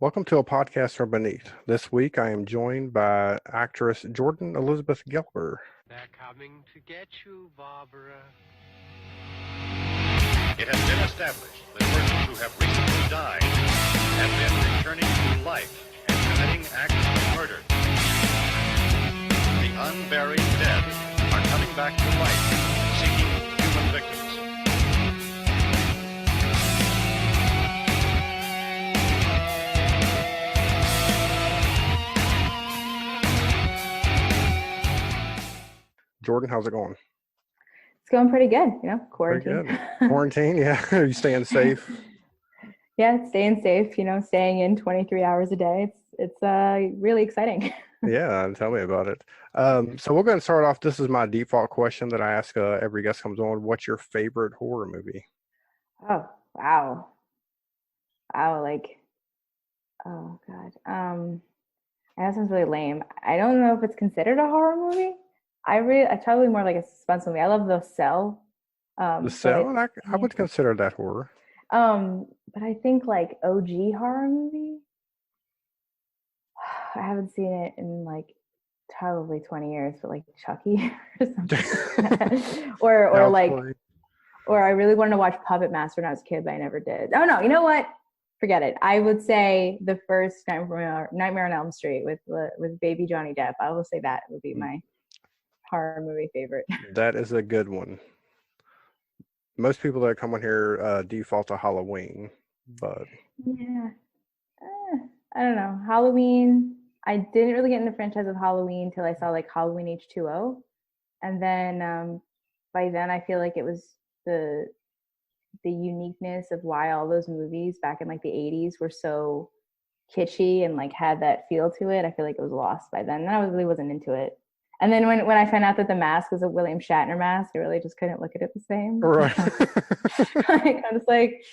Welcome to a podcast from Beneath. This week I am joined by actress Jordan Elizabeth Gelber. They're coming to get you, Barbara. It has been established that persons who have recently died have been returning to life and committing acts of murder. The unburied dead are coming back to life, seeking human victims. Jordan, how's it going? It's going pretty good, Pretty quarantine. good. Quarantine, yeah. Are you staying safe? Yeah, staying safe, staying in 23 hours a day. It's really exciting. Yeah, tell me about it. So we're going to start off. This is my default question that I ask every guest comes on. What's your favorite horror movie? Oh, wow. Wow, oh God. That sounds really lame. I don't know if it's considered a horror movie. I probably more like a suspense movie. I love The Cell. The Cell? I would consider that horror. But I think like OG horror movie. I haven't seen it in like probably 20 years, but like Chucky or something. or I really wanted to watch Puppet Master when I was a kid, but I never did. Oh no, you know what? Forget it. I would say the first Nightmare on Elm Street with baby Johnny Depp. I will say that would be my horror movie favorite. That is a good one. Most people that come on here default to Halloween, but yeah, I don't know. Halloween. I didn't really get into the franchise of Halloween until I saw like Halloween H2O, and then by then I feel like it was the uniqueness of why all those movies back in like the 80s were so kitschy and like had that feel to it. I feel like it was lost by then. And I really wasn't into it. And then when I found out that the mask was a William Shatner mask, I really just couldn't look at it the same. right. I was like,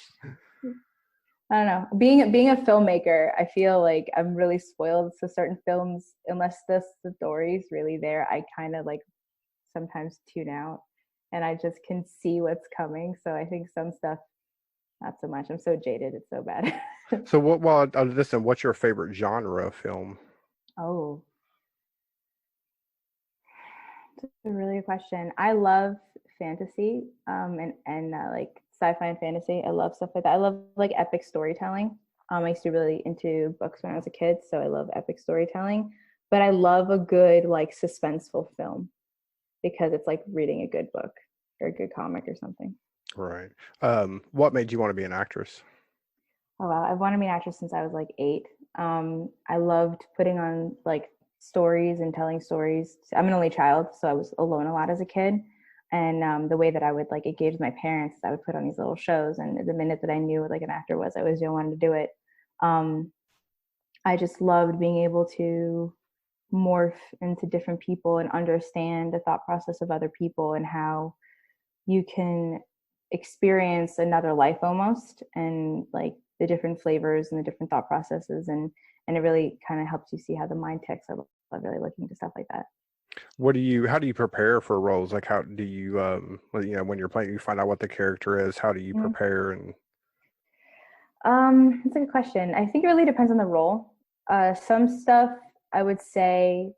I don't know. Being a filmmaker, I feel like I'm really spoiled. So certain films, unless the story's really there, I kind of like sometimes tune out, and I just can see what's coming. So I think some stuff, not so much. I'm so jaded; it's so bad. So what's your favorite genre of film? Oh. That's a really good question. I love fantasy, and like sci-fi and fantasy. I love stuff like that. I love like epic storytelling. I used to be really into books when I was a kid, so I love epic storytelling. But I love a good like suspenseful film because it's like reading a good book or a good comic or something. Right. What made you want to be an actress? Oh wow, I've wanted to be an actress since I was like 8. I loved putting on like stories and telling stories. I'm an only child, so I was alone a lot as a kid. And the way that I would like engage with my parents, I would put on these little shows. And the minute that I knew what like an actor was, I always wanted to do it. I just loved being able to morph into different people and understand the thought process of other people and how you can experience another life almost, and like the different flavors and the different thought processes, and it really kind of helps you see how the mind ticks. I love really looking into stuff like that. How do you prepare for roles? Like how do you when you're playing, you find out what the character is, how do you prepare? And It's a good question. I think it really depends on the role. Some stuff I would say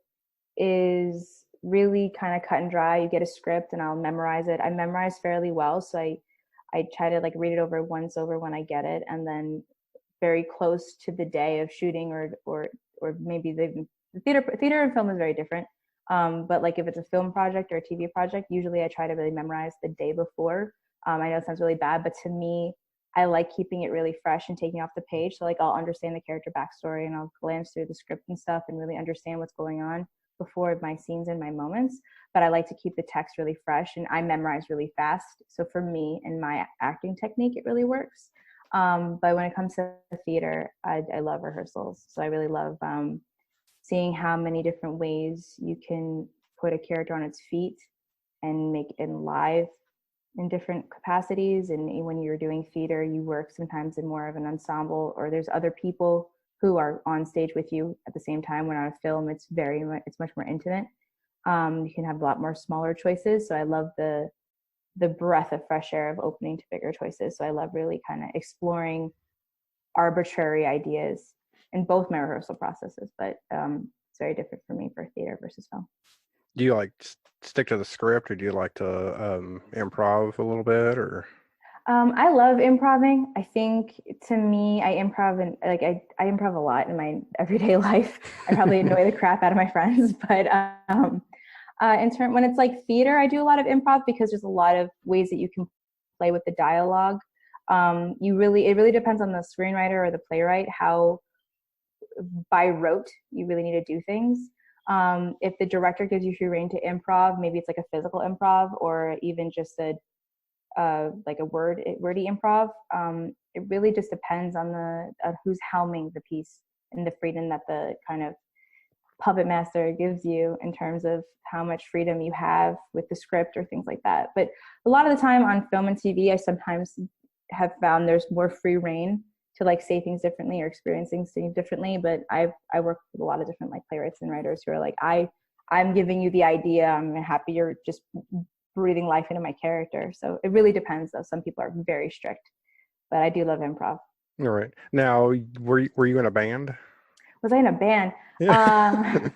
is really kind of cut and dry. You get a script and I'll memorize it. I memorize fairly well, so I try to like read it over once over when I get it, and then very close to the day of shooting, or maybe the theater and film is very different. But like if it's a film project or a TV project, usually I try to really memorize the day before. I know it sounds really bad, but to me, I like keeping it really fresh and taking off the page. So like I'll understand the character backstory and I'll glance through the script and stuff and really understand what's going on before my scenes and my moments. But I like to keep the text really fresh, and I memorize really fast. So for me and my acting technique, it really works. But when it comes to theater, I love rehearsals. So I really love seeing how many different ways you can put a character on its feet and make it live in different capacities. And when you're doing theater, you work sometimes in more of an ensemble, or there's other people who are on stage with you at the same time. When on a film, it's much more intimate. You can have a lot more smaller choices. So I love the breath of fresh air of opening to bigger choices. So I love really kind of exploring arbitrary ideas in both my rehearsal processes, but it's very different for me for theater versus film. Do you like stick to the script, or do you like to improv a little bit, or? I love improving. I think to me, I improv and like I improv a lot in my everyday life. I probably annoy the crap out of my friends, but when it's like theater, I do a lot of improv because there's a lot of ways that you can play with the dialogue. It really depends on the screenwriter or the playwright how by rote you really need to do things. If the director gives you free rein to improv, maybe it's like a physical improv or even just like a wordy improv. It really just depends on who's helming the piece and the freedom that the kind of puppet master gives you in terms of how much freedom you have with the script or things like that. But a lot of the time on film and TV, I sometimes have found there's more free rein to like say things differently or experience things differently. But I work with a lot of different like playwrights and writers who are like, I'm giving you the idea. I'm happy you're just breathing life into my character. So it really depends though. Some people are very strict, but I do love improv. All right. Now, were you in a band? Was I in a band? Yeah.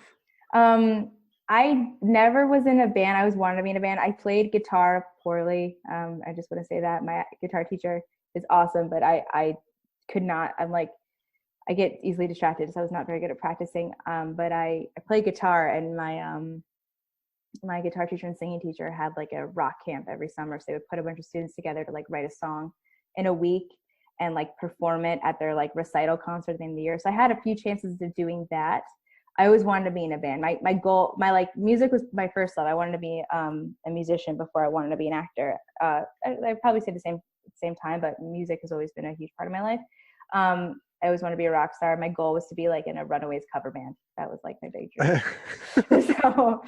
I never was in a band. I always wanted to be in a band. I played guitar poorly. I just want to say that my guitar teacher is awesome, but I could not. I get easily distracted, so I was not very good at practicing. But I played guitar, and my guitar teacher and singing teacher had like a rock camp every summer. So they would put a bunch of students together to like write a song in a week and like perform it at their like recital concert at the end of the year. So I had a few chances of doing that. I always wanted to be in a band. My goal, like music was my first love. I wanted to be a musician before I wanted to be an actor. I'd probably say the same time, but music has always been a huge part of my life. I always wanted to be a rock star. My goal was to be like in a Runaways cover band. That was like my big dream. So.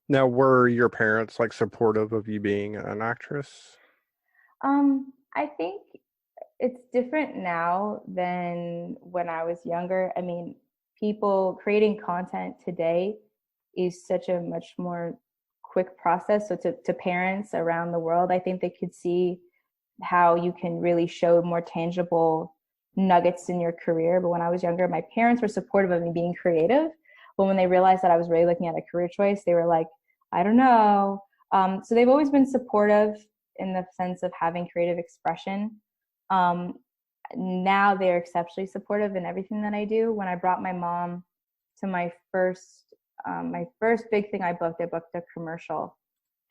Now, were your parents like supportive of you being an actress? I think it's different now than when I was younger. I mean, people creating content today is such a much more quick process. So to parents around the world, I think they could see how you can really show more tangible nuggets in your career. But when I was younger, my parents were supportive of me being creative. But when they realized that I was really looking at a career choice, they were like, I don't know. So they've always been supportive in the sense of having creative expression. Now they're exceptionally supportive in everything that I do. When I brought my mom to my first big thing I booked a commercial,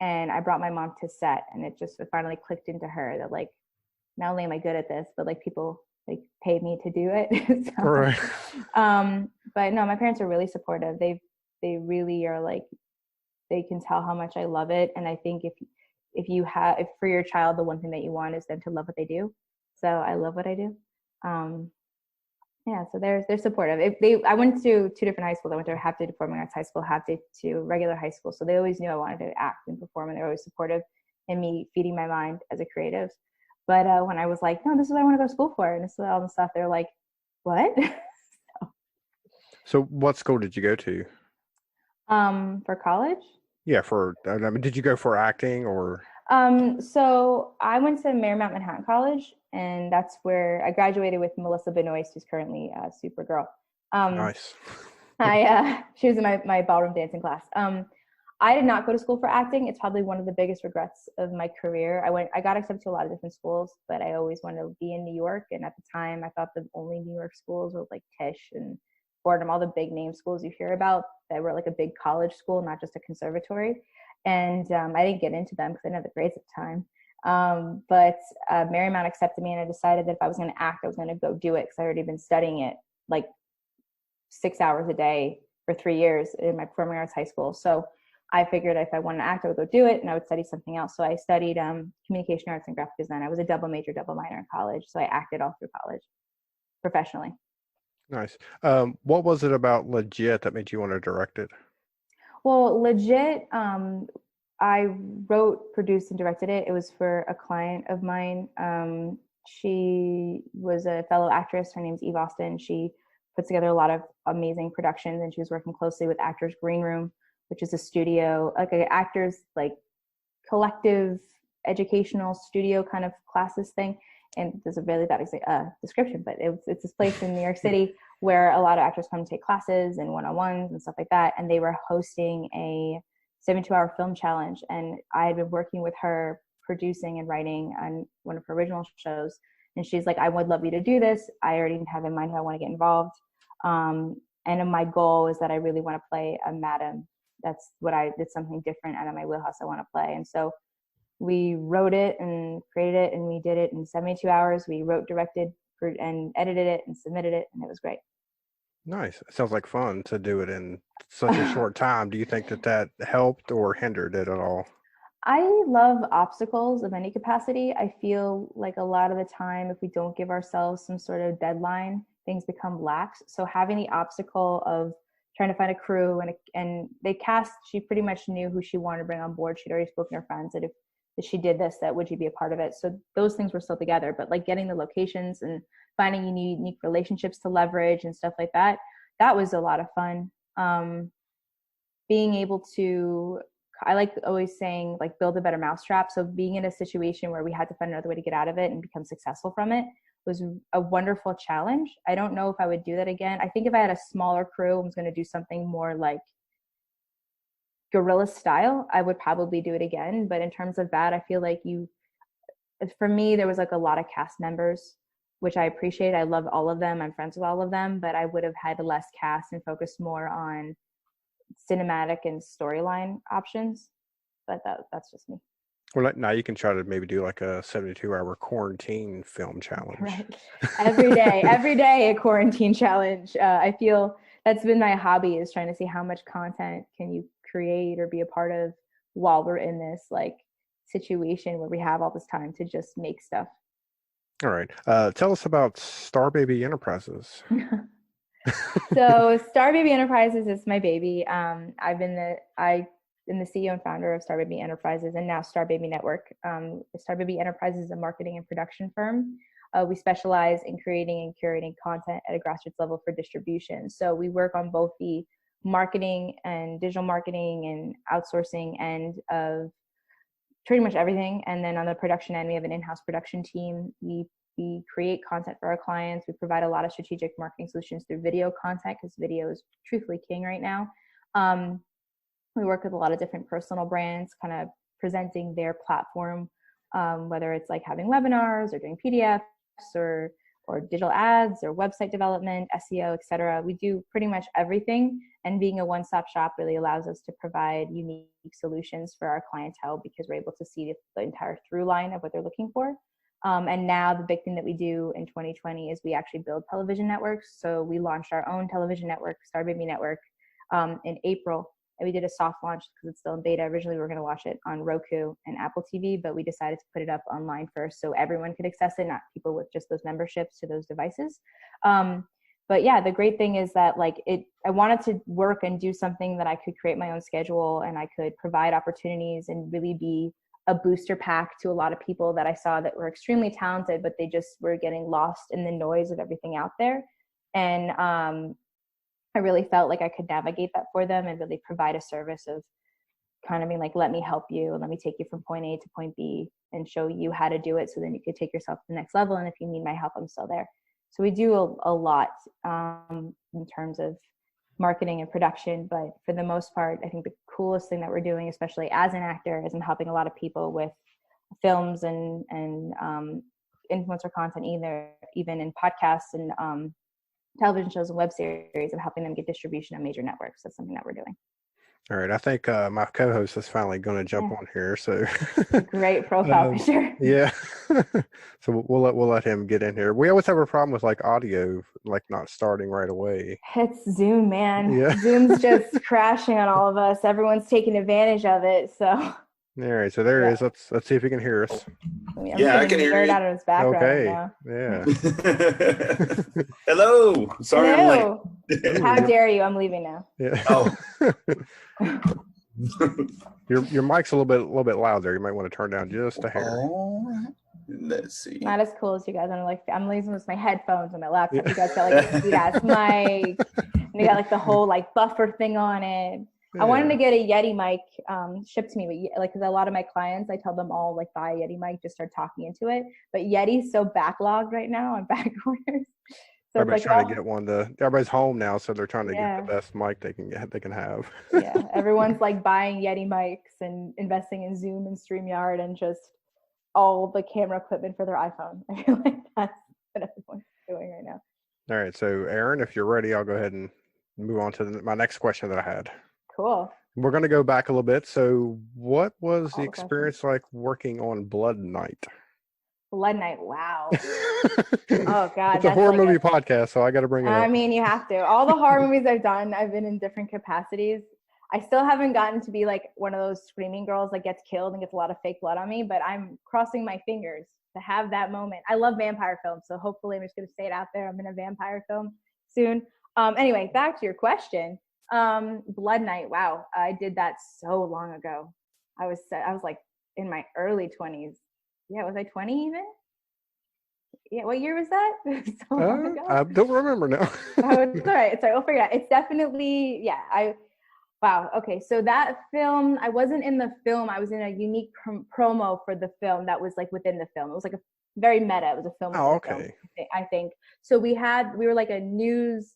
and I brought my mom to set, and it finally clicked into her that like, not only am I good at this, but like people like paid me to do it. So, Right. But no, my parents are really supportive. They really are like, they can tell how much I love it. And I think if for your child, the one thing that you want is them to love what they do. So I love what I do. Yeah, so they're supportive. I went to two different high schools. I went to half day performing arts high school, half day to regular high school. So they always knew I wanted to act and perform, and they're always supportive in me feeding my mind as a creative. But when I was like, no, this is what I want to go to school for, and this is all the stuff, they're like, what? So what school did you go to? For college? Yeah, I mean, did you go for acting or? So I went to Marymount Manhattan College, and that's where I graduated with Melissa Benoist, who's currently Supergirl. Nice. She was in my ballroom dancing class. I did not go to school for acting. It's probably one of the biggest regrets of my career. I got accepted to a lot of different schools, but I always wanted to be in New York. And at the time, I thought the only New York schools were like Tisch and Fordham, all the big name schools you hear about that were like a big college school, not just a conservatory. And I didn't get into them because I didn't have the grades at the time. But Marymount accepted me, and I decided that if I was going to act, I was going to go do it because I already been studying it like 6 hours a day for 3 years in my performing arts high school. So I figured if I wanted to act, I would go do it, and I would study something else. So I studied communication arts and graphic design. I was a double major, double minor in college. So I acted all through college professionally. Nice. What was it about Legit that made you want to direct it? Well, Legit, I wrote, produced, and directed it. It was for a client of mine. She was a fellow actress. Her name's Eve Austin. She puts together a lot of amazing productions, and she was working closely with Actors Green Room, which is a studio, like an actors like collective educational studio kind of classes thing. and there's a really bad description, but it's this place in New York City where a lot of actors come to take classes and one-on-ones and stuff like that. And they were hosting a 72-hour film challenge. And I had been working with her, producing and writing on one of her original shows. And she's like, I would love you to do this. I already have in mind how I want to get involved. And my goal is that I really want to play a madam. That's what I did, something different out of my wheelhouse I want to play. And so we wrote it and created it, and we did it in 72 hours. We wrote, directed, and edited it and submitted it, and it was great. Nice. It sounds like fun to do it in such a short time. Do you think that helped or hindered it at all? I love obstacles of any capacity. I feel like a lot of the time, if we don't give ourselves some sort of deadline, things become lax. So having the obstacle of trying to find a crew and they cast, she pretty much knew who she wanted to bring on board. She'd already spoken to her friends that if she did this, that would she be a part of it? So those things were still together, but like getting the locations and finding unique relationships to leverage and stuff like that, that was a lot of fun. Being able to, I like always saying, like, build a better mousetrap. So being in a situation where we had to find another way to get out of it and become successful from it was a wonderful challenge. I don't know if I would do that again. I think if I had a smaller crew and was going to do something more like guerrilla style, I would probably do it again. But in terms of that, I feel like for me, there was like a lot of cast members, which I appreciate. I love all of them. I'm friends with all of them, but I would have had less cast and focused more on cinematic and storyline options. But that's just me. Well, now you can try to maybe do like a 72-hour quarantine film challenge. Right. Every day a quarantine challenge. I feel that's been my hobby, is trying to see how much content can you create or be a part of while we're in this like situation where we have all this time to just make stuff. All right. Tell us about Starbaby Enterprises. So Starbaby Enterprises is my baby. I'm the CEO and founder of Starbaby Enterprises and now Starbaby Network. Starbaby Enterprises is a marketing and production firm. We specialize in creating and curating content at a grassroots level for distribution. So we work on both the marketing and digital marketing and outsourcing end of pretty much everything. And then on the production end, we have an in-house production team. We create content for our clients. We provide a lot of strategic marketing solutions through video content, because video is truthfully king right now. We work with a lot of different personal brands, kind of presenting their platform, whether it's like having webinars or doing PDFs or digital ads or website development, SEO, etc. We do pretty much everything, and being a one-stop shop really allows us to provide unique solutions for our clientele, because we're able to see the entire through line of what they're looking for. And now the big thing that we do in 2020 is we actually build television networks. So we launched our own television network, Starbaby Network, in April. And we did a soft launch because it's still in beta. Originally, we were going to watch it on Roku and Apple TV, but we decided to put it up online first so everyone could access it, not people with just those memberships to those devices. But yeah, the great thing is that I wanted to work and do something that I could create my own schedule, and I could provide opportunities and really be a booster pack to a lot of people that I saw that were extremely talented, but they just were getting lost in the noise of everything out there. And I really felt like I could navigate that for them and really provide a service of kind of being like, let me help you, and let me take you from point A to point B and show you how to do it so then you could take yourself to the next level. And if you need my help, I'm still there. So we do a lot in terms of marketing and production, but for the most part, I think the coolest thing that we're doing, especially as an actor, is I'm helping a lot of people with films and influencer content, even in podcasts and television shows and web series, and helping them get distribution on major networks. That's something that we're doing. All right. I think my co-host is finally going to jump on here. So great profile picture. Yeah. So we'll let him get in here. We always have a problem with audio, not starting right away. It's Zoom, man. Yeah. Zoom's just crashing on all of us. Everyone's taking advantage of it. So. All right. So there it is. Let's see if he can hear us. I can hear it out of his background. Okay. Now. Yeah. Hello. Sorry, Hello. I'm late. How dare you? I'm leaving now. Yeah. Oh. Your mic's a little bit loud there. You might want to turn down just a hair. All right. Let's see. Not as cool as you guys. I'm using with my headphones and my laptop. You guys got a sweet ass mic. And they got the whole buffer thing on it. I wanted to Yeah. get a Yeti mic shipped to me, but like, because a lot of my clients, I tell them all like buy a Yeti mic, just start talking into it. But Yeti's so backlogged right now on back orders, so it's Everybody's like, trying to well, get one. Everybody's home now, so they're trying to get the yeah, best mic they can have. yeah. Everyone's like buying Yeti mics and investing in Zoom and StreamYard and just all the camera equipment for their iPhone. I feel like that's what everyone's doing right now. All right, so Aaron, if you're ready, I'll go ahead and move on to my next question that I had. Cool. We're going to go back a little bit. So, what was the All the questions. experience like working on Blood Night? Blood Night. Wow. Oh God, It's a that's horror like movie podcast, so I got to bring it I up. mean, you have to. All the horror movies I've done, I've been in different capacities. I still haven't gotten to be like one of those screaming girls that gets killed and gets a lot of fake blood on me, but I'm crossing my fingers to have that moment. I love vampire films, so hopefully I'm just going to say it out there. I'm in a vampire film soon. Anyway, back to your question. Blood Night. Wow, I did that so long ago. I was like in my early 20s. Yeah, was I 20 even? Yeah, what year was that? So long ago. I don't remember now. Oh, it's all right. It's all right. We'll figure it out. It's definitely, yeah. Wow. Okay. So that film, I wasn't in the film. I was in a unique promo for the film that was like within the film. It was like a very meta. It was a film within Oh, a film, okay. I think. So we were like a news,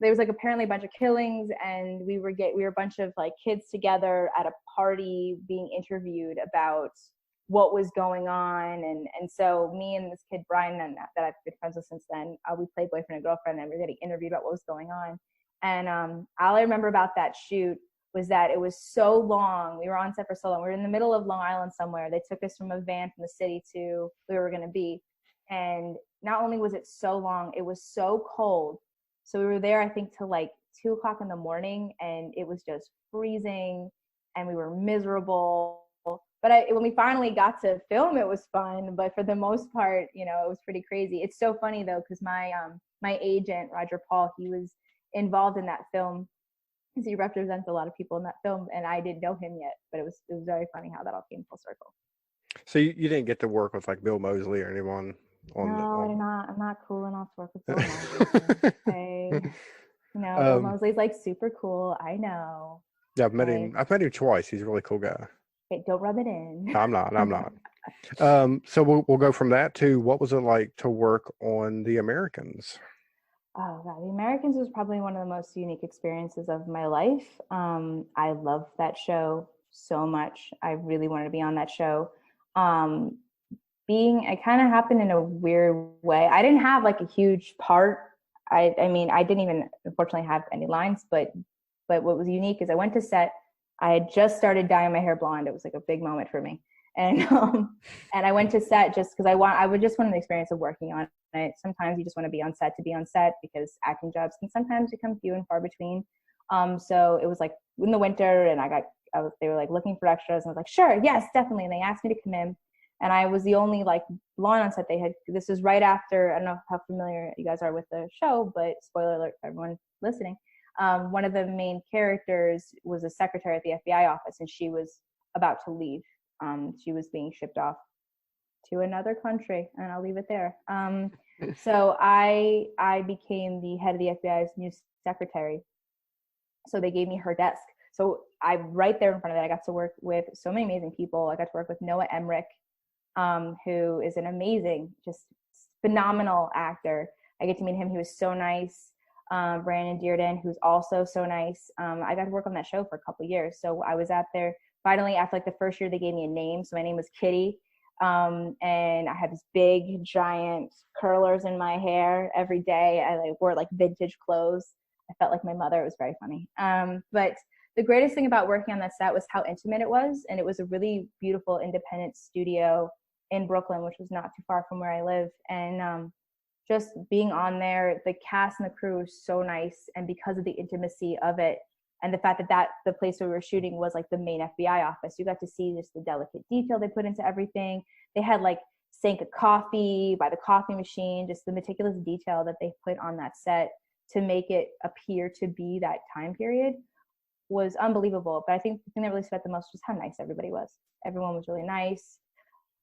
there was like apparently a bunch of killings, and we were a bunch of like kids together at a party being interviewed about what was going on. And so me and this kid, Brian, and that I've been friends with since then, we played boyfriend and girlfriend, and we were getting interviewed about what was going on. And all I remember about that shoot was that it was so long. We were on set for so long. We were in the middle of Long Island somewhere. They took us from a van from the city to where we were going to be. And not only was it so long, it was so cold. So we were there, I think, till like 2:00 in the morning, and it was just freezing, and we were miserable. But when we finally got to film, it was fun. But for the most part, it was pretty crazy. It's so funny though, because my agent, Roger Paul, he was involved in that film. He represents a lot of people in that film, and I didn't know him yet. But it was very funny how that all came full circle. So you didn't get to work with like Bill Moseley or anyone on No, I'm not cool enough to work with Bill Moseley. Okay. Bill Moseley's like super cool. I know. Yeah, I've met him twice. He's a really cool guy. Okay, don't rub it in. No, I'm not. So we'll go from that to what was it like to work on The Americans? Oh God, The Americans was probably one of the most unique experiences of my life. I loved that show so much. I really wanted to be on that show. It kind of happened in a weird way. I didn't have like a huge part. I mean, I didn't even unfortunately have any lines, but what was unique is I went to set. I had just started dyeing my hair blonde. It was like a big moment for me. And I went to set just because I would just want the experience of working on it. Sometimes you just want to be on set because acting jobs can sometimes become few and far between. So it was like in the winter, and they were like looking for extras, and I was like, sure, yes, definitely. And they asked me to come in, and I was the only like blonde on set they had. This was right after, I don't know how familiar you guys are with the show, but spoiler alert for everyone listening. One of the main characters was a secretary at the FBI office, and she was about to leave. She was being shipped off to another country, and I'll leave it there. So I became the head of the FBI's new secretary. So they gave me her desk. So right there in front of it, I got to work with so many amazing people. I got to work with Noah Emmerich, who is an amazing, just phenomenal actor. I get to meet him. He was so nice. Brandon Dearden, who's also so nice. I got to work on that show for a couple of years. So I was out there. Finally, after like the first year, they gave me a name. So my name was Kitty. And I had these big, giant curlers in my hair every day. I wore like vintage clothes. I felt like my mother. It was very funny. But the greatest thing about working on that set was how intimate it was. And it was a really beautiful independent studio in Brooklyn, which was not too far from where I live. And just being on there, the cast and the crew was so nice. And because of the intimacy of it, and the fact that the place where we were shooting was like the main FBI office, you got to see just the delicate detail they put into everything. They had like sank a coffee by the coffee machine, just the meticulous detail that they put on that set to make it appear to be that time period was unbelievable. But I think the thing that really stood out the most was how nice everybody was. Everyone was really nice.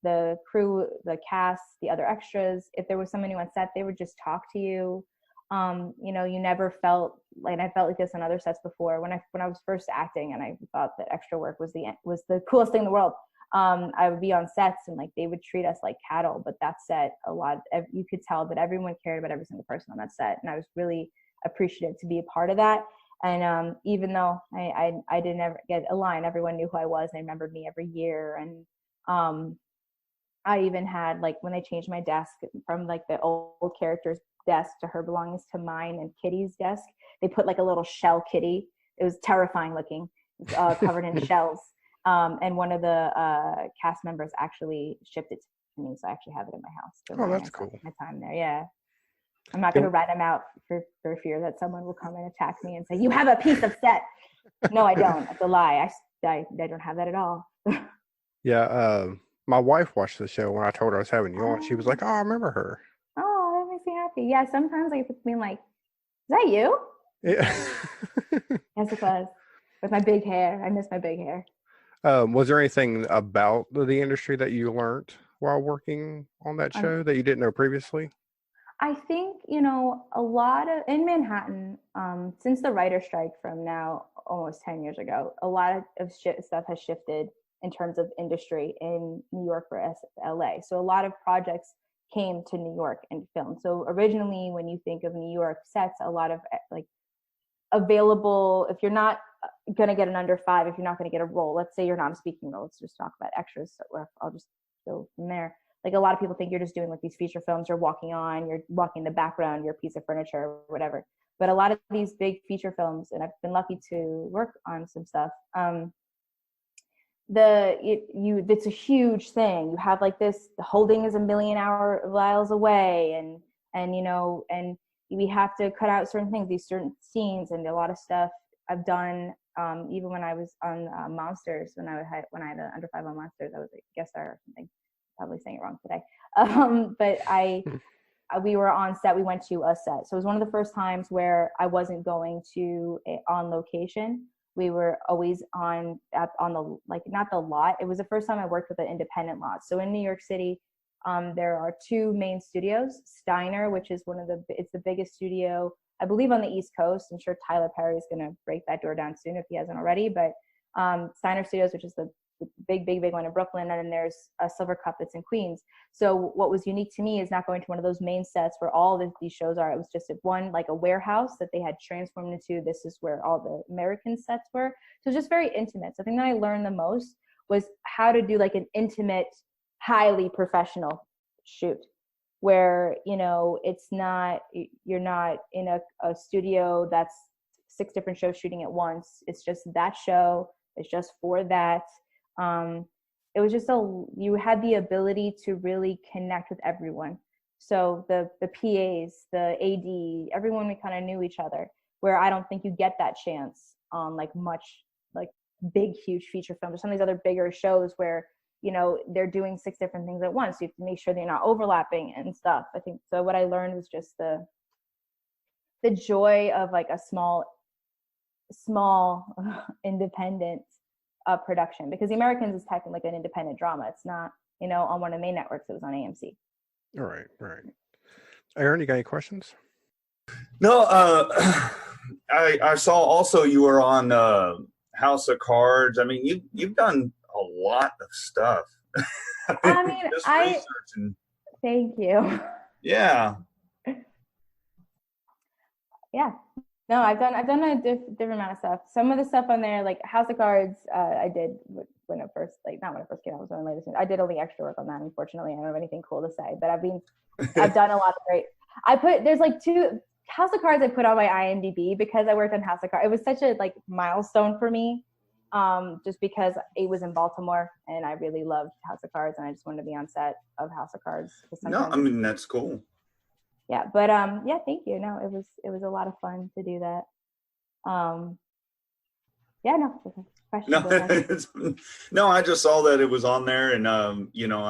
The crew, the cast, the other extras, if there was someone new on set, they would just talk to you. You never felt like, I felt like this on other sets before when I was first acting, and I thought that extra work was the coolest thing in the world. I would be on sets and like they would treat us like cattle, but that set, you could tell that everyone cared about every single person on that set, and I was really appreciative to be a part of that. And even though I didn't ever get a line, everyone knew who I was. They remembered me every year. And I even had, like, when they changed my desk from like the old character's desk to her belongings to mine and Kitty's desk, they put like a little shell kitty. It was terrifying looking, covered in shells. And one of the cast members actually shipped it to me, so I actually have it in my house. Oh, that's cool. My time there, yeah. I'm not going to rat him out for fear that someone will come and attack me and say, "You have a piece of set." No, I don't. That's a lie. I don't have that at all. Yeah, my wife watched the show when I told her I was having you on. She was like, "Oh, I remember her." Oh, that makes me happy. Yeah, sometimes I get being like, "Is that you?" Yeah. Yes, it was. With my big hair. I miss my big hair. Was there anything about the industry that you learned while working on that show that you didn't know previously? I think, a lot of, in Manhattan, since the writer strike from now almost 10 years ago, a lot of stuff has shifted in terms of industry in New York versus LA. So a lot of projects came to New York and filmed. So originally, when you think of New York sets, a lot of like available, if you're not going to get an under 5, if you're not going to get a role, let's say you're not a speaking role, let's just talk about extras. So I'll just go from there. Like, a lot of people think you're just doing like these feature films, you're walking in the background, you're a piece of furniture or whatever. But a lot of these big feature films, and I've been lucky to work on some stuff, it's a huge thing. You have like this, the holding is 1,000,000 miles away, and we have to cut out certain things, these certain scenes, and a lot of stuff I've done. Even when I was on Monsters, when I had an under 5 on Monsters, I was a guest star or something. Probably saying it wrong today. But we were on set. We went to a set. So it was one of the first times where I wasn't going on location. We were always on the, like, not the lot. It was the first time I worked with an independent lot. So in New York City, there are 2 main studios. Steiner, which is it's the biggest studio, I believe, on the East Coast. I'm sure Tyler Perry is going to break that door down soon if he hasn't already. But Steiner Studios, which is the big one in Brooklyn, and then there's a Silver Cup that's in Queens. So what was unique to me is not going to one of those main sets where all of these shows are. It was just like a warehouse that they had transformed into. This is where all the American sets were. So it was just very intimate. So the thing that I learned the most was how to do like an intimate, highly professional shoot, where it's not, you're not in a studio that's 6 different shows shooting at once. It's just that show. It's just for that. It was just you had the ability to really connect with everyone. So the PAs, the AD, everyone, we kind of knew each other, where I don't think you get that chance on like big, huge feature films or some of these other bigger shows where, they're doing 6 different things at once. You have to make sure they're not overlapping and stuff. I think so. What I learned was just the joy of like a small independent production, because The Americans is technically like an independent drama. It's not, on one of the main networks. It was on AMC. All right. Aaron, you got any questions? No, I saw also you were on House of Cards. I mean, you've done a lot of stuff. I mean, thank you. Yeah. Yeah. No, I've done a different amount of stuff. Some of the stuff on there, like House of Cards, I did when it first, like, not when it first came out, it was on latest. I did only extra work on that, unfortunately. I don't have anything cool to say, but I've done a lot of great. There's like 2 House of Cards I put on my IMDb because I worked on House of Cards. It was such a like milestone for me, just because it was in Baltimore and I really loved House of Cards and I just wanted to be on set of House of Cards. No, I mean, that's cool. Yeah, but yeah, thank you. No, it was a lot of fun to do that. Yeah, no. No, I just saw that it was on there, and I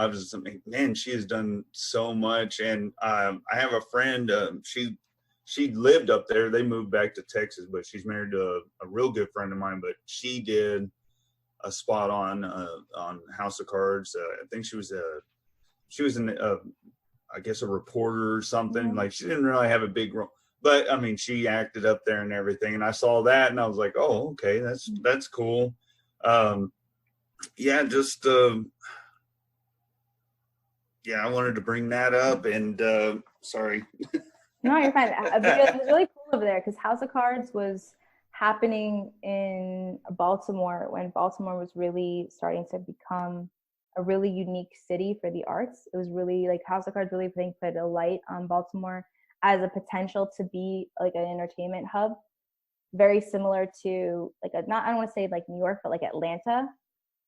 was like, man, she has done so much. And I have a friend, she lived up there. They moved back to Texas, but she's married to a real good friend of mine. But she did a spot on House of Cards. I think she was I guess a reporter or something. Like, she didn't really have a big role, but I mean, she acted up there and everything, and I saw that, and I was like, oh, okay, that's cool. Yeah, just yeah, I wanted to bring that up, and sorry. No, you're fine. It was really cool over there because House of Cards was happening in Baltimore when Baltimore was really starting to become a really unique city for the arts. It was really like House of Cards really, I think, put a light on Baltimore as a potential to be like an entertainment hub, very similar to like a, not, I don't want to say like New York, but like Atlanta.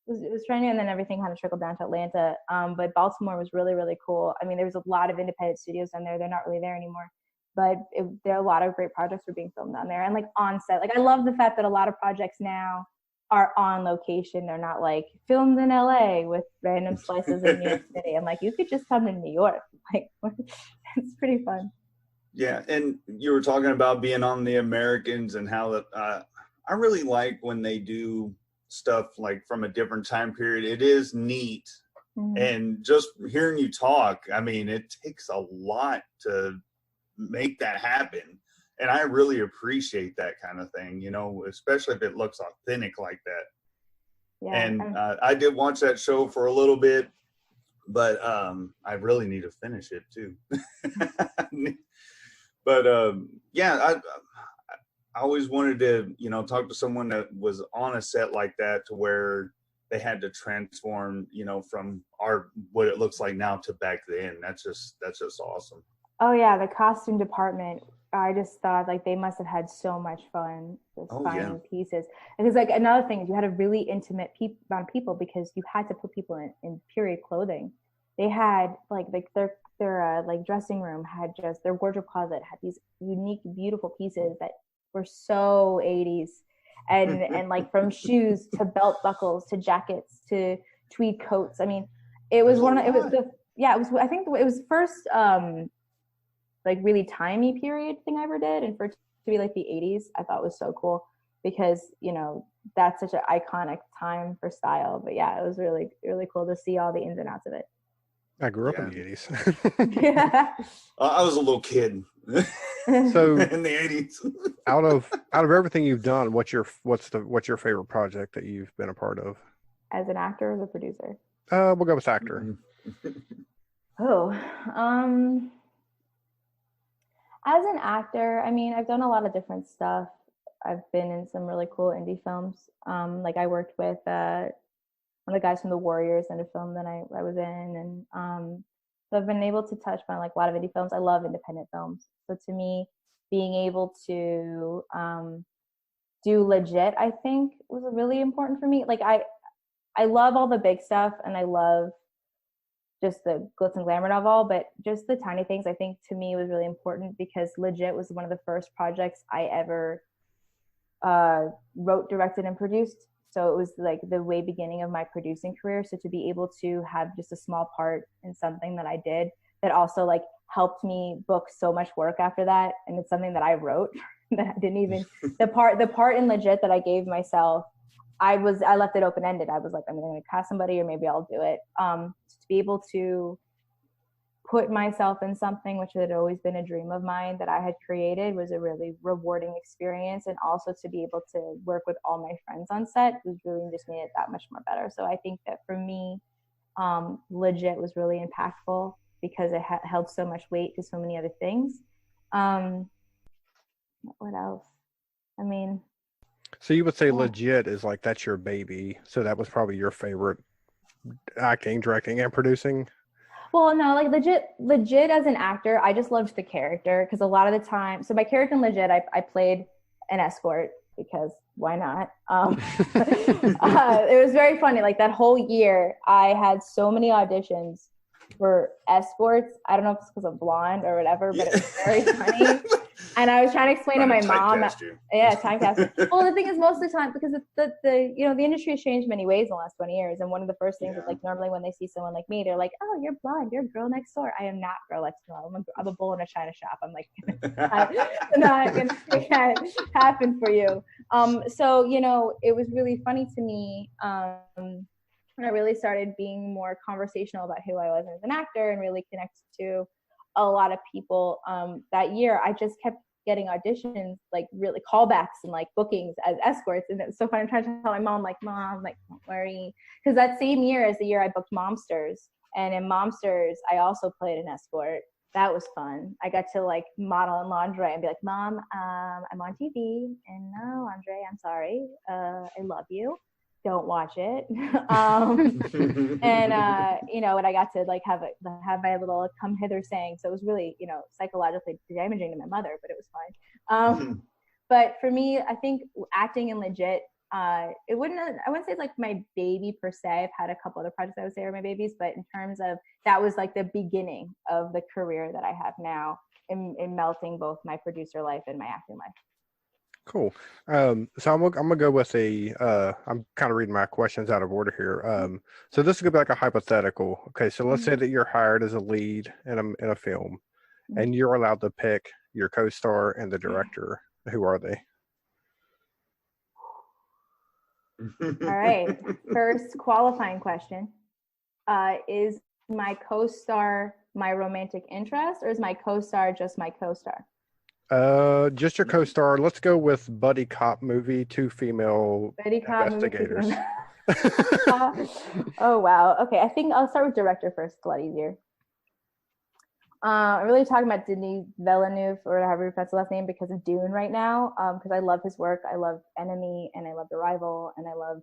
It was trying to, and then everything kind of trickled down to Atlanta. But Baltimore was really, really cool. I mean, there was a lot of independent studios down there. They're not really there anymore. But there are a lot of great projects were being filmed down there, and like on set. Like I love the fact that a lot of projects now are on location. They're not like filmed in LA with random slices in New York City. I'm like, you could just come to New York. Like it's pretty fun. Yeah, and you were talking about being on The Americans and how that I really like when they do stuff like from a different time period. It is neat, and just hearing you talk, I mean, it takes a lot to make that happen, and I really appreciate that kind of thing, you know, especially if it looks authentic like that. Yeah, and I did watch that show for a little bit, but I really need to finish it too. But yeah, I always wanted to, you know, talk to someone that was on a set like that, to where they had to transform, you know, from what it looks like now to back then. That's just awesome. Oh yeah, the costume department. I just thought like they must have had so much fun just finding pieces. Because like another thing is you had a really intimate amount of people because you had to put people in period clothing. They had like their like dressing room had just their wardrobe closet had these unique, beautiful pieces that were so 80s, and like from shoes to belt buckles to jackets to tweed coats. I mean, it was I think it was first like really timey period thing I ever did, and for it to be like the 80s, I thought was so cool because, you know, that's such an iconic time for style. But yeah, it was really, really cool to see all the ins and outs of it. I grew up in the 80s. Yeah. I was a little kid. So in the 80s. out of everything you've done, what's your favorite project that you've been a part of? As an actor or as a producer? We'll go with actor. As an actor, I mean, I've done a lot of different stuff. I've been in some really cool indie films. Like I worked with one of the guys from The Warriors in a film that I was in, and so I've been able to touch on like a lot of indie films. I love independent films. So to me, being able to do legit, I think, was really important for me. Like I love all the big stuff, and I love just the glitz and glamour of all, but just the tiny things, I think, to me was really important because legit was one of the first projects I ever wrote, directed, and produced. So it was like the way beginning of my producing career. So to be able to have just a small part in something that I did that also like helped me book so much work after that, and it's something that I wrote that I didn't even the part in legit that I gave myself, I left it open ended. I was like, I'm going to cast somebody, or maybe I'll do it. To be able to put myself in something which had always been a dream of mine that I had created was a really rewarding experience. And also to be able to work with all my friends on set was really just made it that much more better. So I think that for me, legit was really impactful because it held so much weight to so many other things. What else? I mean, so you would say legit is like that's your baby. So that was probably your favorite acting, directing, and producing. Well, no, like legit as an actor, I just loved the character because a lot of the time, so my character in legit, I played an escort because why not? It was very funny. Like that whole year, I had so many auditions for escorts. I don't know if it's because I'm blonde or whatever, but it was very funny. And I was trying to explain to my mom. Typecast. Well, the thing is, most of the time, because the industry has changed many ways in the last 20 years. And one of the first things is like normally when they see someone like me, they're like, "Oh, you're blonde. You're girl next door." I am not girl next door. I'm a bull in a china shop. I'm like, not gonna make that happen for you. So it was really funny to me. When I really started being more conversational about who I was as an actor and really connected to a lot of people that year, I just kept getting auditions, like really callbacks and like bookings as escorts. And it was so fun. I'm trying to tell my mom, like, Mom, like, don't worry. Because that same year is the year I booked Momsters. And in Momsters, I also played an escort. That was fun. I got to like model in lingerie and be like, Mom, I'm on TV. And no, Andre, I'm sorry. I love you. Don't watch it. And you know, and I got to like have my little come hither saying. So it was really, you know, psychologically damaging to my mother, but it was fine. But for me, I think acting and legit, I wouldn't say it's like my baby per se. I've had a couple other projects I would say are my babies, but in terms of that was like the beginning of the career that I have now in melting both my producer life and my acting life. Cool. So I'm gonna go with I'm kind of reading my questions out of order here. So this is gonna be like a hypothetical. Okay, so let's say that you're hired as a lead in a film, and you're allowed to pick your co-star and the director. Who are they? All right. First qualifying question. Is my co-star my romantic interest, or is my co-star just my co-star? Just your co-star. Let's go with buddy cop movie, 2 female Buddy cop investigators. Movie. Oh wow. Okay, I think I'll start with director first. It's a lot easier. I'm really talking about Denis Villeneuve, or however you pronounce the last name, because of Dune right now. Because I love his work. I love Enemy, and I love The Rival, and I love.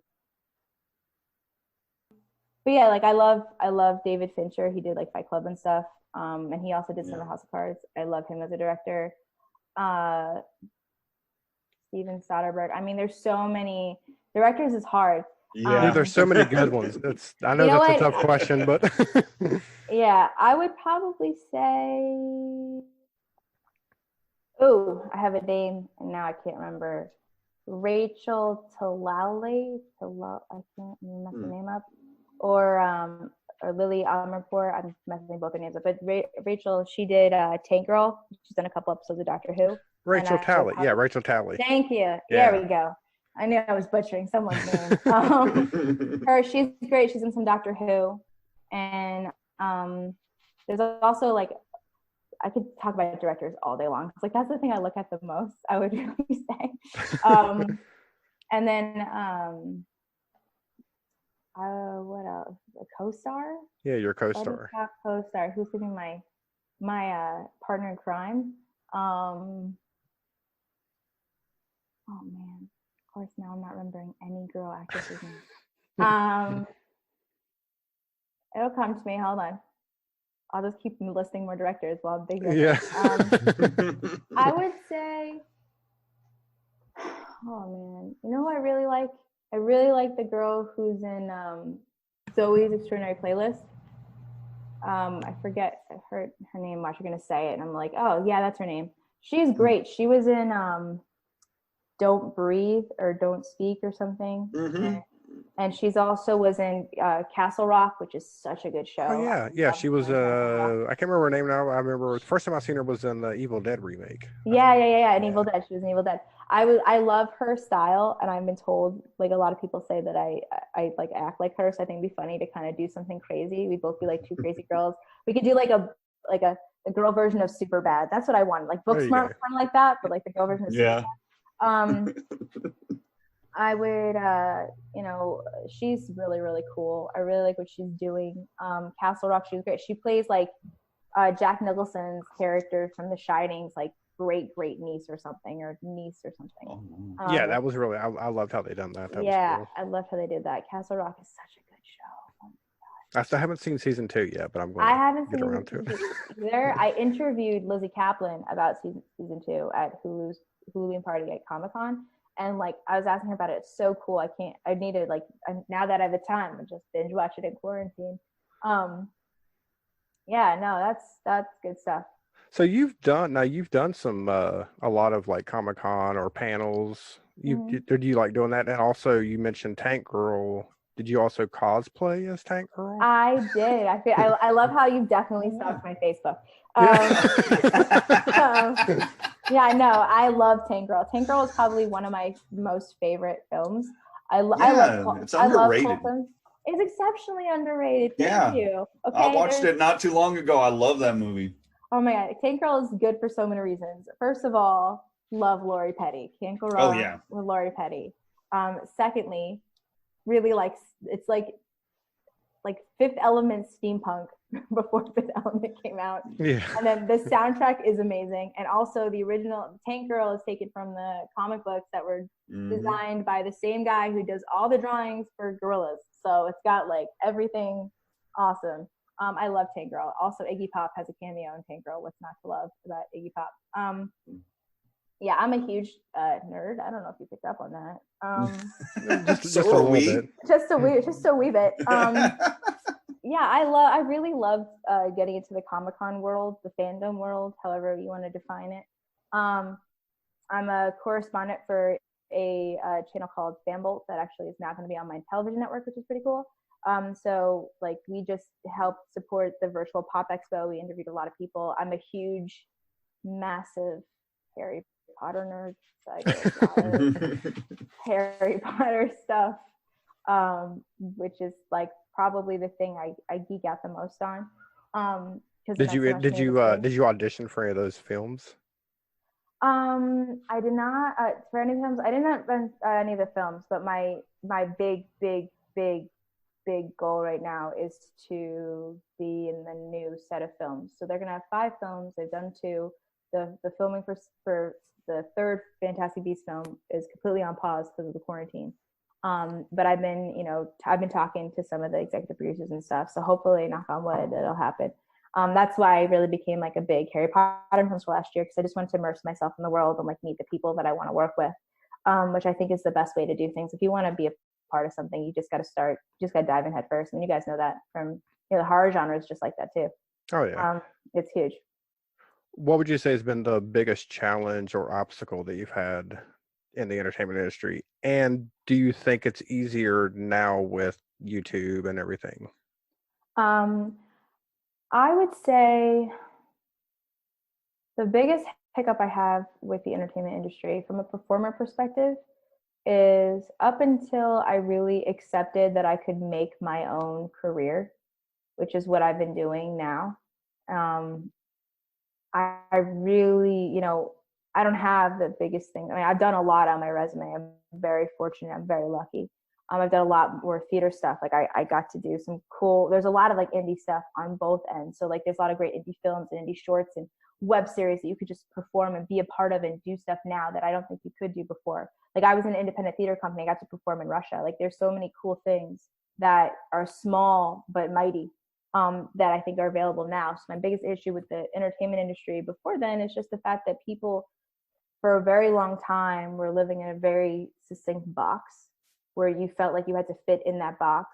But yeah, like I love David Fincher. He did like Fight Club and stuff. And he also did some of House of Cards. I love him as a director. Steven Soderbergh. I mean, there's so many directors. Is hard. Yeah, There's so many good ones. I know that's a tough question, but yeah, I would probably say. Oh, I have a name, and now I can't remember. Rachel Talalay. I can't mess the name up. Or Lily Amirpour. I'm messing both their names up. But Rachel, she did Tank Girl. She's done a couple episodes of Doctor Who. Rachel Talley. Yeah, Rachel Talley. Thank you. Yeah. There we go. I knew I was butchering someone's name. She's great. She's in some Doctor Who. And there's also like, I could talk about directors all day long. It's like, that's the thing I look at the most, I would really say. And then, what else? A co-star? Yeah, your co-star. Co-star. Who's gonna be my partner in crime? Oh man. Of course, now I'm not remembering any girl actress's name. It'll come to me. Hold on. I'll just keep listing more directors while I'm thinking. Yeah. I would say, oh man, you know what I really like? I really like the girl who's in Zoe's Extraordinary Playlist. I forget her name. Watch, you're gonna say it, and I'm like, oh yeah, that's her name. She's great. She was in Don't Breathe or Don't Speak or something. Mm-hmm. And she's also was in Castle Rock, which is such a good show. Oh yeah. She was I can't remember her name now. I remember the first time I seen her was in the Evil Dead remake. Yeah. In Evil Dead, she was in Evil Dead. I love her style, and I've been told, like, a lot of people say that I like act like her, so I think it'd be funny to kind of do something crazy. We'd both be like two crazy girls. We could do like a girl version of Superbad. That's what I want. Like Booksmart, kind of like that, but like the girl version of Superbad. I would, she's really, really cool. I really like what she's doing. Castle Rock, she's great. She plays like Jack Nicholson's character from The Shining's like great niece or something. Yeah, that was really, I loved how they done that. That was cool. I loved how they did that. Castle Rock is such a good show. Oh my I still haven't seen season 2 yet, but I'm going to get around to it. Either. I interviewed Lizzie Kaplan about season 2 at Hulu's Halloween party at Comic-Con. And like, I was asking her about it. It's so cool. I need to like, now that I have the time, I just binge watch it in quarantine. That's good stuff. So you've done some, a lot of like Comic-Con or panels. Did you like doing that? And also you mentioned Tank Girl. Did you also cosplay as Tank Girl? I did. I love how you definitely stalked my Facebook. Yeah, no, I love Tank Girl. Tank Girl is probably one of my most favorite films. It's underrated. It's exceptionally underrated. Thank you. Okay, I watched it not too long ago. I love that movie. Oh my god, Tank Girl is good for so many reasons. First of all, love Lori Petty. Can't go Oh wrong yeah. with Lori Petty. Secondly, really like it's like Fifth Element steampunk before Fifth Element came out. Yeah. And then the soundtrack is amazing. And also the original Tank Girl is taken from the comic books that were designed by the same guy who does all the drawings for Gorillas. So it's got like everything awesome. I love Tank Girl. Also, Iggy Pop has a cameo in Tank Girl. What's not to love about Iggy Pop? Yeah, I'm a huge nerd. I don't know if you picked up on that. Just a little bit. Just a wee bit. Yeah, I really loved getting into the Comic-Con world, the fandom world, however you want to define it. I'm a correspondent for a channel called Fanbolt that actually is now going to be on my television network, which is pretty cool. So like we just helped support the virtual Pop Expo. We interviewed a lot of people. I'm a huge, massive Harry Potter nerd. So I get a lot of Harry Potter stuff, which is like probably the thing I geek out the most on. Did you audition for any of those films? I did not for any films. I did not run any of the films, but my big goal right now is to be in the new set of films. So they're gonna have 5 films. They've done 2. The filming for the third Fantastic Beasts film is completely on pause because of the quarantine. But I've been talking to some of the executive producers and stuff. So hopefully, knock on wood, it'll happen. That's why I really became like a big Harry Potter fan for last year, because I just wanted to immerse myself in the world and like meet the people that I want to work with, which I think is the best way to do things. If you want to be a part of something, you just got to start. You just got to dive in head first. And you guys know that from the horror genre is just like that too. Oh yeah. It's huge. What would you say has been the biggest challenge or obstacle that you've had in the entertainment industry? And do you think it's easier now with YouTube and everything? I would say the biggest hiccup I have with the entertainment industry from a performer perspective is up until I really accepted that I could make my own career, which is what I've been doing now. I really, I don't have the biggest thing. I mean, I've done a lot on my resume. I'm very fortunate. I'm very lucky. I've done a lot more theater stuff. Like I got to do some cool, there's a lot of like indie stuff on both ends. So like there's a lot of great indie films and indie shorts and web series that you could just perform and be a part of and do stuff now that I don't think you could do before. Like I was in an independent theater company. I got to perform in Russia. Like there's so many cool things that are small but mighty that I think are available now. So my biggest issue with the entertainment industry before then is just the fact that people for a very long time were living in a very succinct box where you felt like you had to fit in that box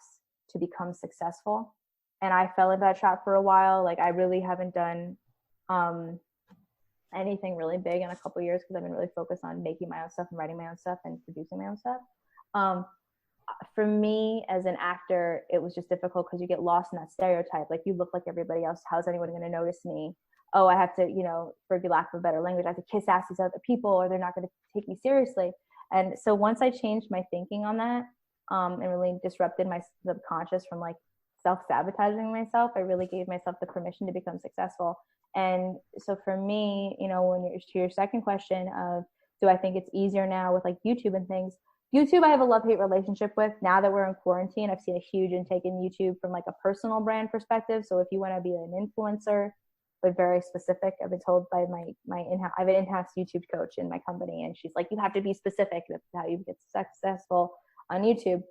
to become successful. And I fell into that trap for a while. Like I really haven't done anything really big in a couple of years because I've been really focused on making my own stuff and writing my own stuff and producing my own stuff. For me as an actor, it was just difficult because you get lost in that stereotype. Like you look like everybody else. How's anyone going to notice me? Oh, I have to, for lack of a better language, I have to kiss ass these other people or they're not going to take me seriously. And so once I changed my thinking on that and really disrupted my subconscious from like self-sabotaging myself, I really gave myself the permission to become successful. And so for me, when you're to your second question of, do I think it's easier now with like YouTube and things? YouTube, I have a love-hate relationship with. Now that we're in quarantine, I've seen a huge intake in YouTube from like a personal brand perspective. So if you want to be an influencer, but very specific, I've been told by my in-house, I have an in-house YouTube coach in my company, and she's like, you have to be specific. That's how you get successful on YouTube.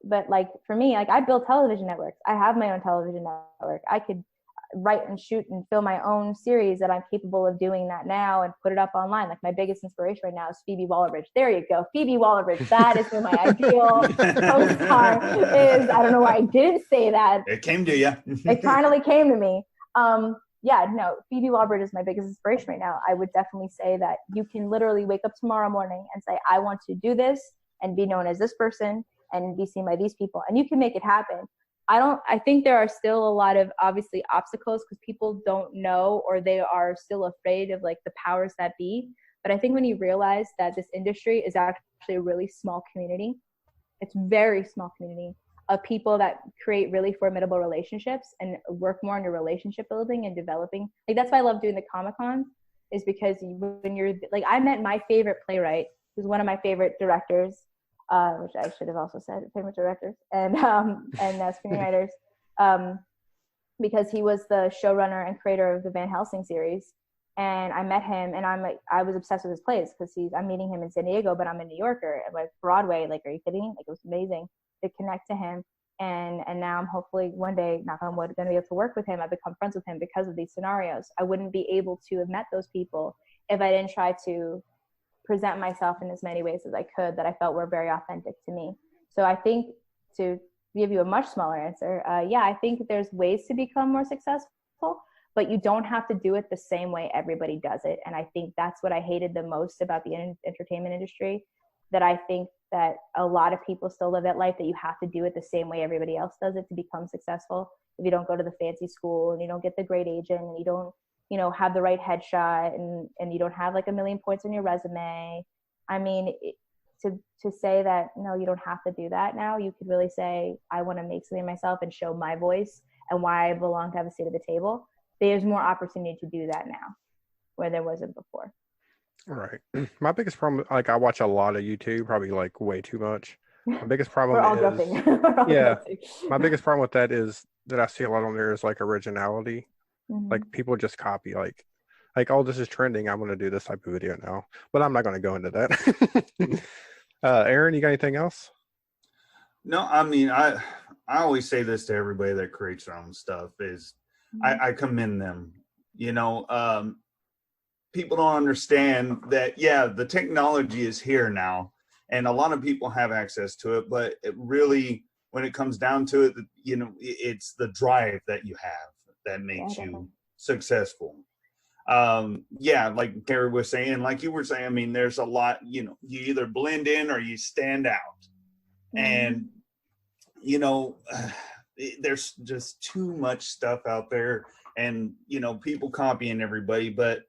But like for me, like I build television networks. I have my own television network. I could write and shoot and film my own series that I'm capable of doing that now and put it up online. Like my biggest inspiration right now is Phoebe Waller-Bridge. There you go. Phoebe Waller-Bridge. That is who my ideal co-star is. I don't know why I didn't say that. It came to you. It finally came to me. Phoebe Waller-Bridge is my biggest inspiration right now. I would definitely say that you can literally wake up tomorrow morning and say, I want to do this and be known as this person and be seen by these people. And you can make it happen. I think there are still a lot of obviously obstacles because people don't know or they are still afraid of like the powers that be. But I think when you realize that this industry is actually a really small community, it's very small community. of people that create really formidable relationships and work more on your relationship building and developing. Like that's why I love doing the Comic-Cons, is because when you're like, I met my favorite playwright, who's one of my favorite directors, which I should have also said, favorite directors and screenwriters, because he was the showrunner and creator of the Van Helsing series. And I met him, and I was obsessed with his plays because I'm meeting him in San Diego, but I'm a New Yorker, and like Broadway. Like, are you kidding? Like, it was amazing to connect to him. And now I'm hopefully one day, knock on wood, going to be able to work with him. I've become friends with him because of these scenarios. I wouldn't be able to have met those people if I didn't try to present myself in as many ways as I could that I felt were very authentic to me. So I think, to give you a much smaller answer, I think there's ways to become more successful, but you don't have to do it the same way everybody does it. And I think that's what I hated the most about the entertainment industry, that I think that a lot of people still live that life that you have to do it the same way everybody else does it to become successful. If you don't go to the fancy school and you don't get the great agent and you don't, have the right headshot and you don't have like 1 million points on your resume. I mean, to say that, no, you don't have to do that now. You could really say, I want to make something myself and show my voice and why I belong to have a seat at the table. There's more opportunity to do that now where there wasn't before. Right. My biggest problem, like I watch a lot of YouTube, probably like way too much. My biggest problem We're all is, guilty. We're all yeah, guilty. my biggest problem with that is that I see a lot on there is like originality. Mhm. Like people just copy, like, oh, this is trending, I'm going to do this type of video now. But I'm not going to go into that. Aaron, you got anything else? No, I mean, I always say this to everybody that creates their own stuff is I commend them. People don't understand that, the technology is here now, and a lot of people have access to it, but it really, when it comes down to it, it's the drive that you have that makes you successful. Like Gary was saying, like you were saying, I mean, there's a lot, you either blend in or you stand out. And, there's just too much stuff out there, and, people copying everybody, but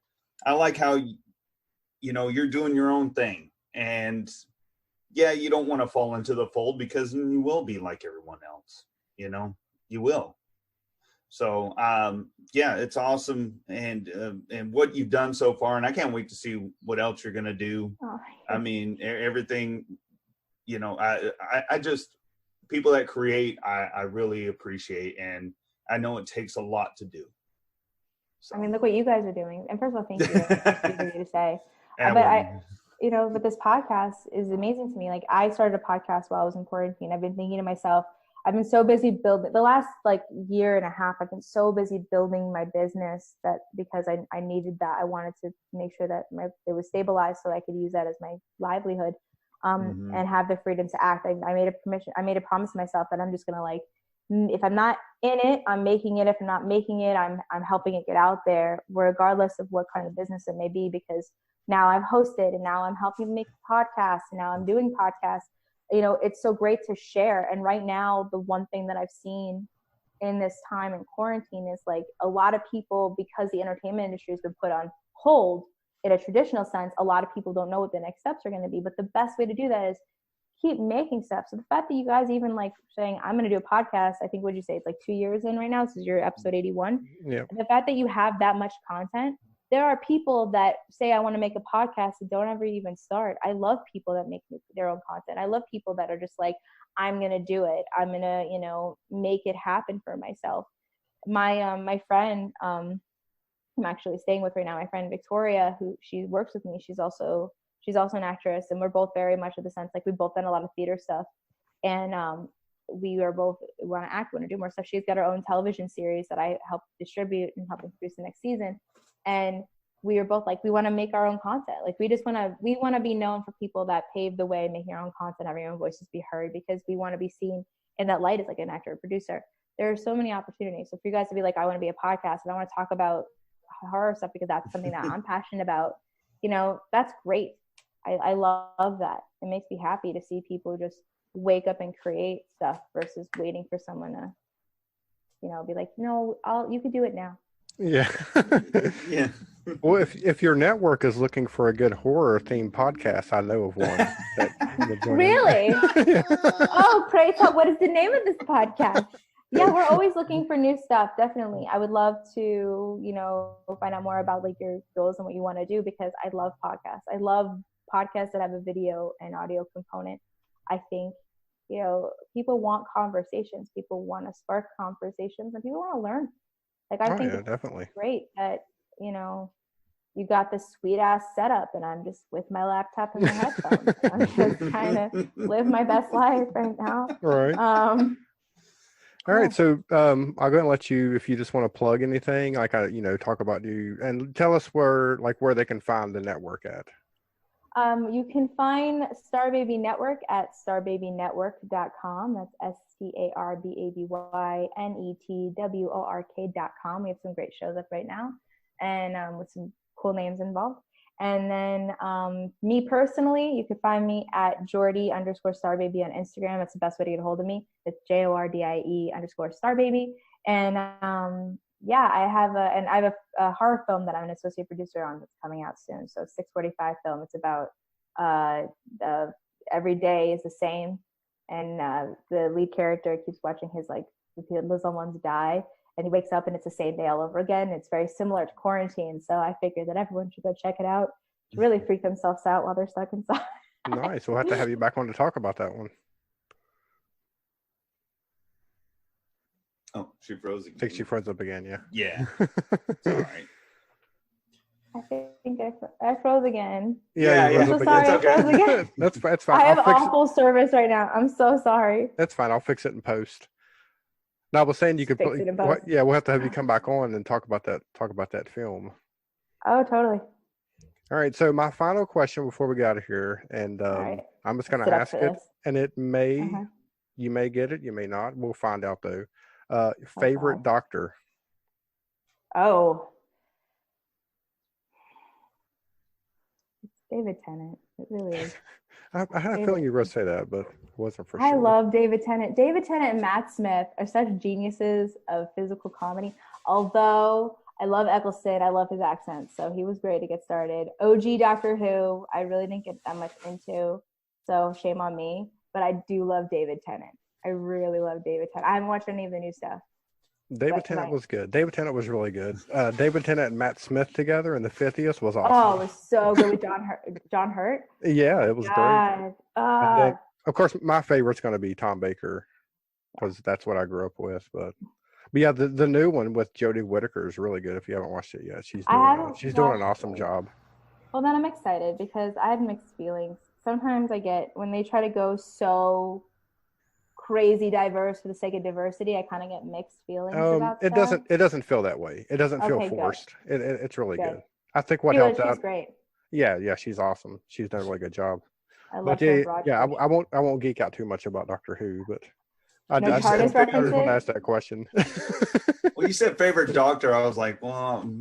I like how, you're doing your own thing, and you don't want to fall into the fold because you will be like everyone else, you will. So, it's awesome. And what you've done so far, and I can't wait to see what else you're going to do. I mean, everything, I just, people that create, I really appreciate, and I know it takes a lot to do. So. I mean, look what you guys are doing. And first of all, thank you. That's easy for you to say. But this podcast is amazing to me. Like, I started a podcast while I was in quarantine. I've been thinking to myself, I've been so busy building the last year and a half. I've been so busy building my business that because I needed that. I wanted to make sure that it was stabilized so I could use that as my livelihood, and have the freedom to act. I made a promise to myself that I'm just going to if I'm not in it, I'm making it. If I'm not making it, I'm helping it get out there, regardless of what kind of business it may be, because now I've hosted and now I'm helping make podcasts and now I'm doing podcasts. It's so great to share. And right now, the one thing that I've seen in this time in quarantine is a lot of people, because the entertainment industry has been put on hold in a traditional sense, a lot of people don't know what the next steps are going to be. But the best way to do that is keep making stuff. So the fact that you guys even saying, I'm going to do a podcast, I think, what'd you say? It's 2 years in right now. This is your episode 81. Yeah. And the fact that you have that much content, there are people that say, I want to make a podcast and don't ever even start. I love people that make their own content. I love people that are just I'm going to do it. I'm going to, make it happen for myself. My friend, I'm actually staying with right now, my friend Victoria, who she works with me. She's also an actress, and we're both very much of the sense, we've both done a lot of theater stuff. And we want to act, want to do more stuff. She's got her own television series that I help distribute and help produce the next season. And we were both we want to make our own content. We want to be known for people that pave the way, making our own content, having our own voices be heard, because we want to be seen in that light as an actor or producer. There are so many opportunities. So for you guys to be I want to be a podcast and I want to talk about horror stuff because that's something that I'm passionate about, that's great. I love that. It makes me happy to see people just wake up and create stuff versus waiting for someone to, be no, you can do it now. Yeah. Yeah. Well, if your network is looking for a good horror themed podcast, I know of one that would join in. Really? Yeah. Oh, pray tell, what is the name of this podcast? Yeah, we're always looking for new stuff. Definitely. I would love to, find out more about like your goals and what you want to do, because I love podcasts. I love podcasts that have a video and audio component. I think, people want conversations. People want to spark conversations, and people want to learn. Like, I Oh think yeah, it's definitely. great that, you got this sweet ass setup, and I'm just with my laptop and my headphones. I'm just trying to live my best life right now. Right. All right, so I'll go and let you, if you just want to plug anything, like talk about you and tell us where they can find the network at. You can find Starbaby Network at starbabynetwork.com. That's STARBABYNETWORK.com. We have some great shows up right now, and with some cool names involved. And then me personally, you can find me at Jordy_Starbaby on Instagram. That's the best way to get a hold of me. It's JORDIE_Starbaby. And I have a horror film that I'm an associate producer on that's coming out soon. So 6:45 film. It's about every day is the same, and the lead character keeps watching his loved ones die, and he wakes up and it's the same day all over again. It's very similar to Quarantine, so I figured that everyone should go check it out to really freak themselves out while they're stuck inside. Nice. We'll have to have you back on to talk about that one. Oh, she froze again. I think she froze up again. Yeah. Yeah. It's all right. I think I froze again. Yeah. I'm so sorry. It's okay. I froze again. That's fine. I have awful service right now. I'm so sorry. That's fine. I'll fix it in post. No, I was saying you could Fix it in post. yeah, we'll have to have you come back on and talk about that film. Oh, totally. All right. So my final question before we get out of here, and right. I'm just going to ask it, and it may, you may get it, you may not. We'll find out though. Favorite doctor? Oh, it's David Tennant. It really is. I had a feeling you were going to say that, but it wasn't for sure. I love David Tennant. David Tennant and Matt Smith are such geniuses of physical comedy. Although I love Eccleston, I love his accent, so he was great to get started. OG Doctor Who, I really didn't get that much into, so shame on me. But I do love David Tennant. I really love David Tennant. I haven't watched any of the new stuff. David Tennant was good. David Tennant was really good. David Tennant and Matt Smith together in The 50th was awesome. Oh, it was so good with John Hurt. Yeah, it was great. Then, of course, my favorite's going to be Tom Baker, because that's what I grew up with. But yeah, the new one with Jodie Whittaker is really good. If you haven't watched it yet, she's doing an awesome job. Well, then I'm excited, because I have mixed feelings. Sometimes I get, when they try to go so crazy diverse for the sake of diversity, I kind of get mixed feelings about stuff. It doesn't feel that way. It doesn't feel forced. It's really good. I think what helps out. She's great. Yeah, she's awesome. She's done a really good job. I love I won't geek out too much about Doctor Who, but I just want to ask that question. Well, you said favorite doctor. I was like, well, I'm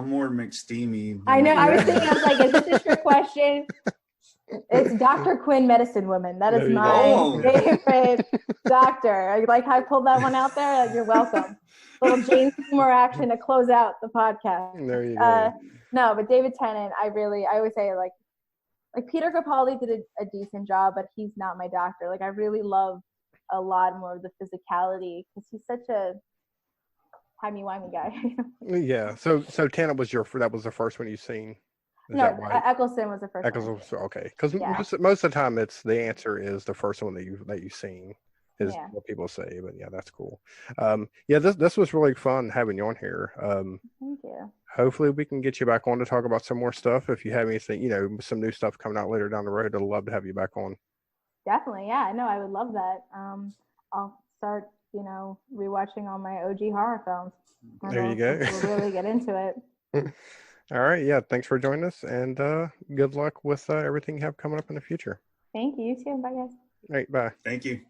more McSteamy. I know. I was thinking, I was like, is this a trick question? It's Dr. Quinn, Medicine Woman. That is my favorite doctor. I pulled that one out there. You're welcome. Little Jane Seymour action to close out the podcast. There you go. No, but David Tennant, I always say like Peter Capaldi did a decent job, but he's not my doctor. I really love a lot more of the physicality, because he's such a timey-wimey guy. Yeah. So Tennant was that was the first one you've seen. No, Eccleston was the first Eccleston one. Okay, because most of the time the answer is the first one that you've seen is what people say. But yeah, that's cool. This was really fun having you on here. Thank you. Hopefully we can get you back on to talk about some more stuff. If you have anything, some new stuff coming out later down the road, I'd love to have you back on. Definitely, yeah. No, I would love that. I'll start, rewatching all my OG horror films. There you go. We'll really get into it. All right. Yeah. Thanks for joining us, and good luck with everything you have coming up in the future. Thank you. You too. Bye, guys. All right. Bye. Thank you.